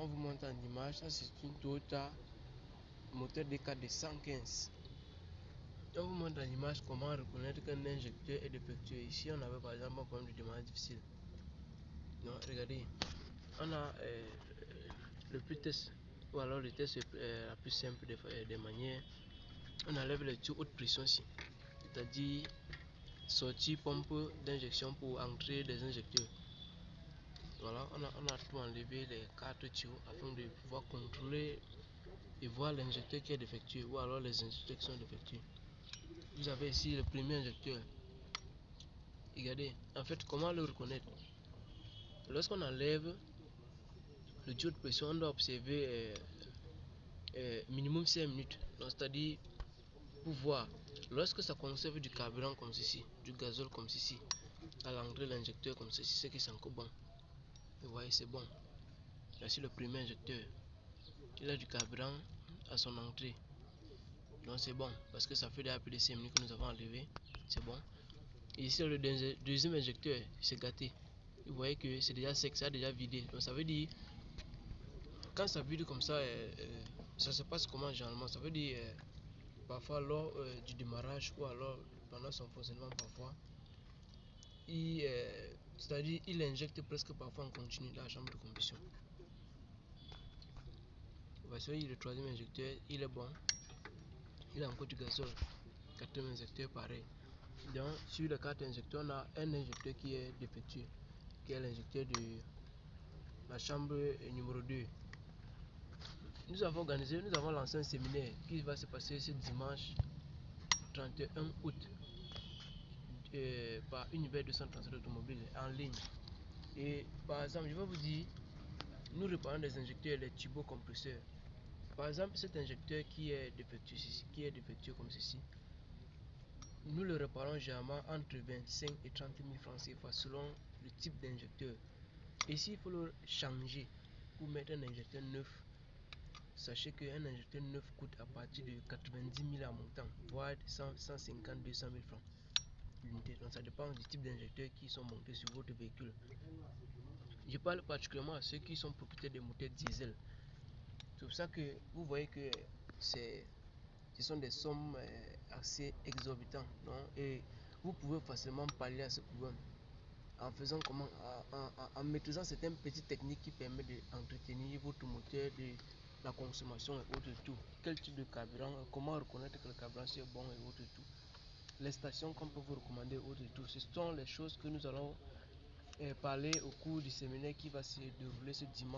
on vous montre en image. Ça, c'est une Toyota moteur D4 de 115. On vous montre en image comment reconnaître qu'un injecteur est défectueux. Ici, on avait par exemple un problème de démarrage difficile. Donc, regardez, on a le plus test, ou alors le test la plus simple des manières. On enlève les tuyaux haute pression ici, c'est-à-dire sortie pompe d'injection pour entrer des injecteurs. Voilà, on a tout enlevé les 4 tuyaux afin de pouvoir contrôler et voir l'injecteur qui est défectueux ou alors les injecteurs qui sont défectueux. Vous avez ici le premier injecteur. Regardez, en fait, comment le reconnaître? Lorsqu'on enlève le tuyau de pression, on doit observer minimum 5 minutes. C'est-à-dire pour voir, lorsque ça conserve du carburant comme ceci, du gazole comme ceci, à l'entrée de l'injecteur comme ceci, c'est que c'est encore bon. Vous voyez, c'est bon. Voici le premier injecteur. Il a du carburant à son entrée. Donc c'est bon, parce que ça fait déjà plus de 5 minutes que nous avons enlevé. C'est bon. Et ici le deuxième injecteur, c'est gâté. Vous voyez que c'est déjà sec, ça a déjà vidé. Donc ça veut dire, quand ça vide comme ça, ça se passe comment généralement? Ça veut dire, parfois lors du démarrage ou alors pendant son fonctionnement parfois, c'est-à-dire il injecte presque parfois en continu dans la chambre de combustion. Voici le troisième injecteur, il est bon. Il a encore du gazole. Quatrième injecteur pareil. Donc sur les 4 injecteurs, on a un injecteur qui est défectueux, qui est l'injecteur de la chambre numéro 2. Nous avons lancé un séminaire qui va se passer ce dimanche 31 août par Univers 237 automobiles en ligne. Et par exemple, je vais vous dire, nous réparons des injecteurs, les turbocompresseurs. Par exemple, cet injecteur qui est défectueux comme ceci, nous le réparons généralement entre 25 et 30 000 francs CFA selon le type d'injecteur. Et s'il faut le changer pour mettre un injecteur neuf, sachez qu'un injecteur neuf coûte à partir de 90 000 à montant, voire 150 200 000 francs l'unité. Donc ça dépend du type d'injecteur qui sont montés sur votre véhicule. Je parle particulièrement à ceux qui sont propriétaires des moteurs diesel. C'est pour ça que vous voyez que ce sont des sommes assez exorbitantes, non? Et vous pouvez facilement pallier à ce problème en faisant comment, en maîtrisant certaines petites techniques qui permettent d'entretenir votre moteur, de la consommation et autres tout. Quel type de carburant, comment reconnaître que le carburant c'est bon et autres tout. Les stations qu'on peut vous recommander et autres tout. Ce sont les choses que nous allons parler au cours du séminaire qui va se dérouler ce dimanche.